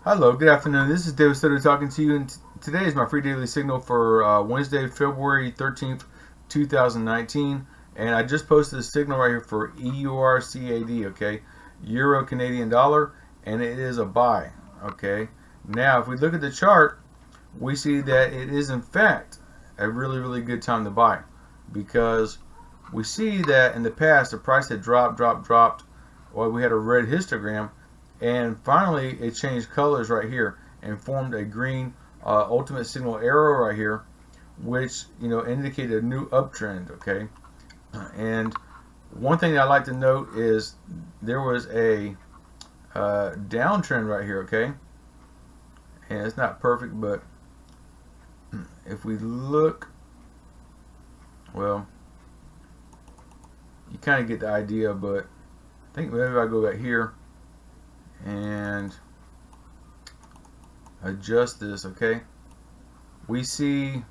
Hello, good afternoon. This is David Stutter talking to you, and today is my free daily signal for Wednesday, February 13th, 2019. And I just posted a signal right here for EURCAD, okay? Euro Canadian dollar, and it is a buy, okay? Now, if we look at the chart, we see that it is in fact a really, really good time to buy because we see that in the past the price had dropped. Well, we had a red histogram, and finally it changed colors right here and formed a green ultimate signal arrow right here, which indicated a new uptrend. Okay, and one thing that I like to note is there was a downtrend right here. Okay, and it's not perfect, but if we look, well, you kind of get the idea. But I think maybe if I go back here and adjust this, okay, we see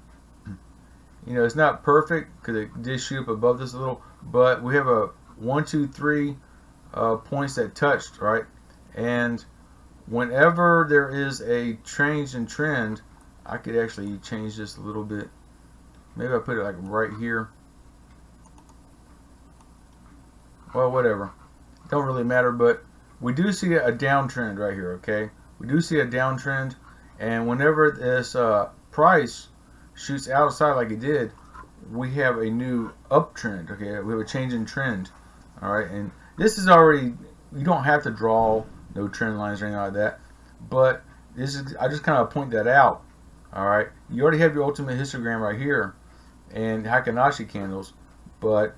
it's not perfect because it did shoot up above this a little, but we have a 1 2 3 points that touched, right? And whenever there is a change in trend, I could actually change this a little bit. Maybe I put it like right here. Well, whatever, don't really matter. But we do see a downtrend right here, okay? We do see a downtrend, and whenever this price shoots outside like it did, we have a new uptrend, okay? We have a change in trend, all right? And this is already, you don't have to draw no trend lines or anything like that, but this is, I just kind of point that out, all right? You already have your ultimate histogram right here and Heikin-Ashi candles, but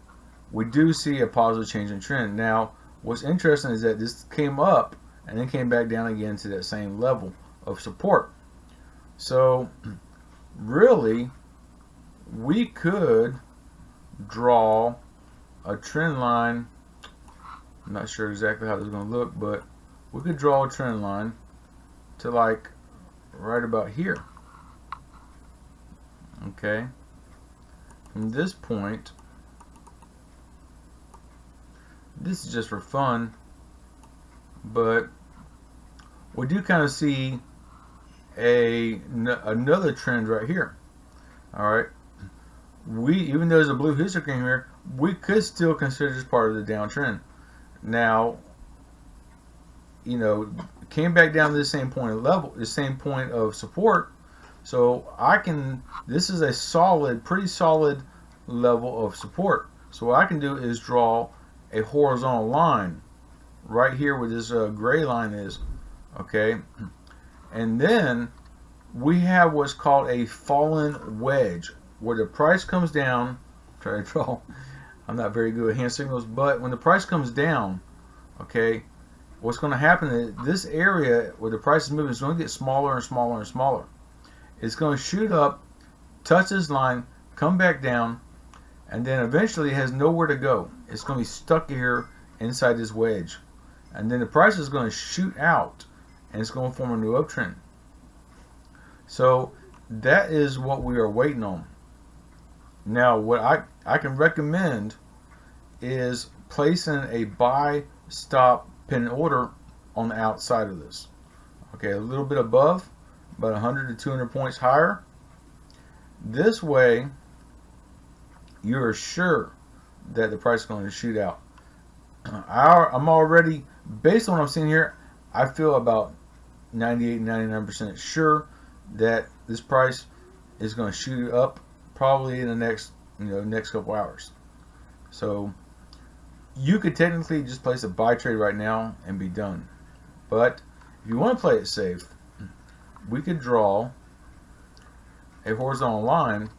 we do see a positive change in trend. Now, what's interesting is that this came up and then came back down again to that same level of support. So really, we could draw a trend line. I'm not sure exactly how this is going to look, but we could draw a trend line to like right about here. Okay, from this point, this is just for fun, but we do kind of see another trend right here. All right, even though there's a blue histogram here, we could still consider this part of the downtrend. Now, came back down to the same point of level, the same point of support. So this is a solid, pretty solid level of support. So what I can do is draw a horizontal line right here where this gray line is, okay? And then we have what's called a fallen wedge, where the price comes down. Try to draw. I'm not very good at hand signals, but when the price comes down, okay, what's going to happen is this area where the price is moving is going to get smaller and smaller and smaller. It's going to shoot up, touch this line, come back down, and then eventually it has nowhere to go. It's going to be stuck here inside this wedge, and then the price is going to shoot out and it's going to form a new uptrend. So that is what we are waiting on. Now what I can recommend is placing a buy stop pin order on the outside of this, okay, a little bit above, about 100 to 200 points higher. This way you're sure that the price is going to shoot out. I'm already, based on what I'm seeing here, I feel about 98-99% sure that this price is going to shoot up probably in the next couple hours. So you could technically just place a buy trade right now and be done. But if you want to play it safe, we could draw a horizontal line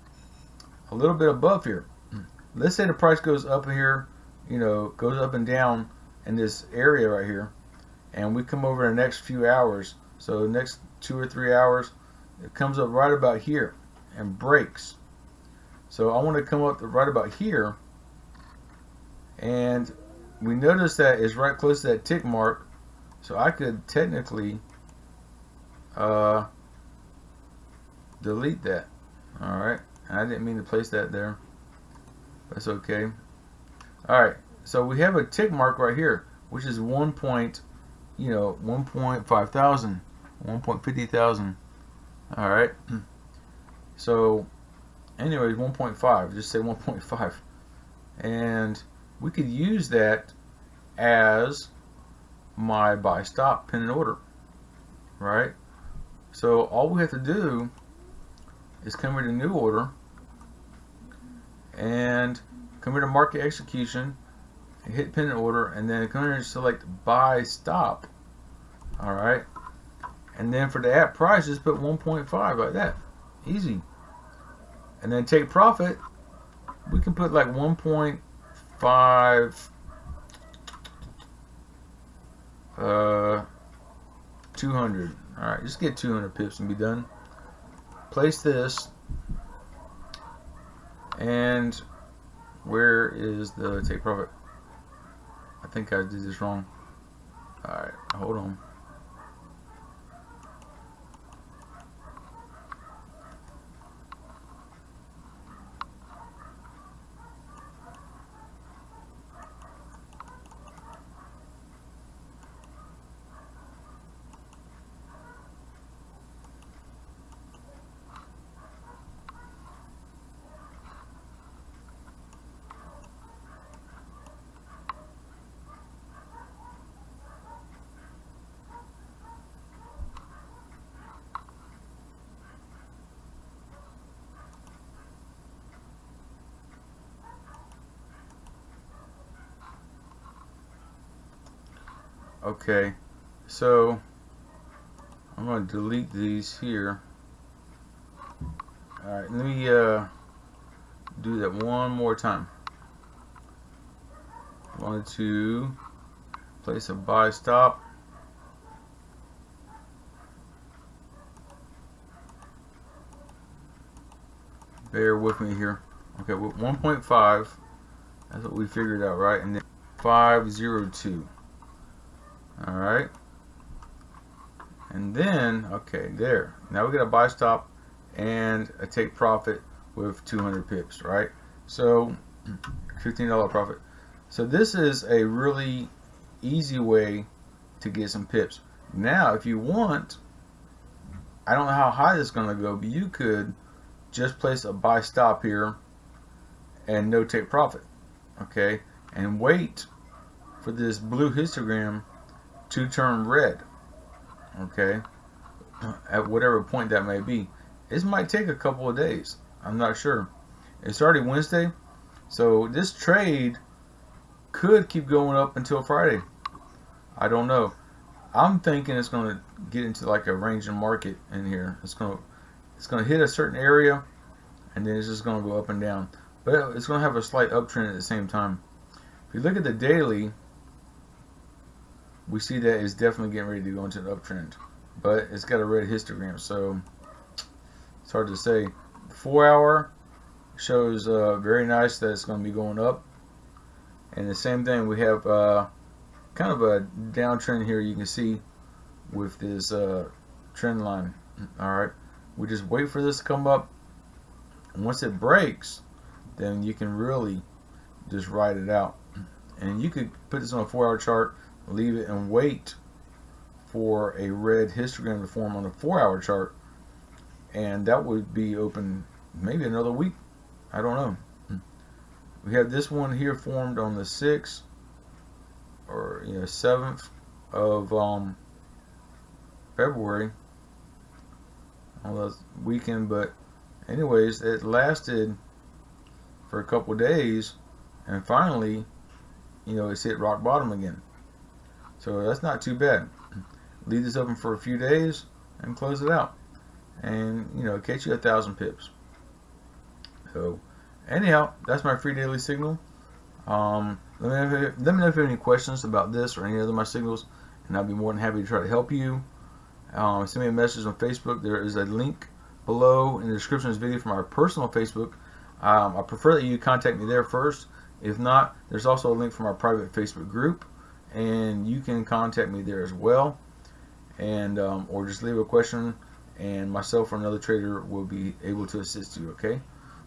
a little bit above here. Let's say the price goes up here, goes up and down in this area right here, and we come over the next few hours, so the next 2 or 3 hours, it comes up right about here and breaks. So I want to come up to right about here, and we notice that it's right close to that tick mark, so I could technically delete that. Alright, I didn't mean to place that there. That's okay. Alright, so we have a tick mark right here, which is 1.5 thousand. 1.50 thousand. All right. So, anyways, 1.5. Just say 1.5, and we could use that as my buy stop pin and order, right? So all we have to do is come here to new order and come here to market execution and hit pin and order, and then come here and select buy stop. All right, and then for the at price, just put 1.5 like that, easy. And then take profit, we can put like 1.5, 200. All right, just get 200 pips and be done. Place this, and where is the take profit? I think I did this wrong. All right, hold on. Okay, so I'm going to delete these here. All right, let me do that one more time. I wanted to place a buy stop. Bear with me here. Okay, with 1.5, that's what we figured out, right? And then 502. All right, and then okay, there. Now we got a buy stop and a take profit with 200 pips, right? So $15 profit. So this is a really easy way to get some pips. Now, if you want, I don't know how high this is going to go, but you could just place a buy stop here and no take profit, okay, and wait for this blue histogram to turn red, okay, at whatever point that may be. This might take a couple of days. I'm not sure. It's already Wednesday, so this trade could keep going up until Friday. I don't know. I'm thinking it's going to get into like a range of market in here. It's going to hit a certain area, and then it's just going to go up and down. But it's going to have a slight uptrend at the same time. If you look at the daily, we see that it's definitely getting ready to go into an uptrend, but it's got a red histogram, so it's hard to say. The 4-hour shows very nice that it's going to be going up, and the same thing, we have kind of a downtrend here. You can see with this trend line. All right, we just wait for this to come up, and once it breaks, then you can really just ride it out. And you could put this on a 4-hour chart, leave it, and wait for a red histogram to form on a 4-hour chart, and that would be open maybe another week. I don't know. We have this one here formed on the 6th or 7th of February on the weekend, but anyways, it lasted for a couple days, and finally, it's hit rock bottom again. So that's not too bad. Leave this open for a few days and close it out, and catch you 1,000 pips. So anyhow, that's my free daily signal. Let me know if you have any questions about this or any other of my signals, and I'll be more than happy to try to help you. Send me a message on Facebook. There is a link below in the description of this video for my personal Facebook. I prefer that you contact me there first. If not, there's also a link for my private Facebook group, and you can contact me there as well, and or just leave a question, and myself or another trader will be able to assist you. Okay,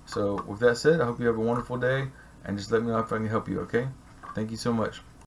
so with that said, I hope you have a wonderful day, and just let me know if I can help you. Okay, thank you so much.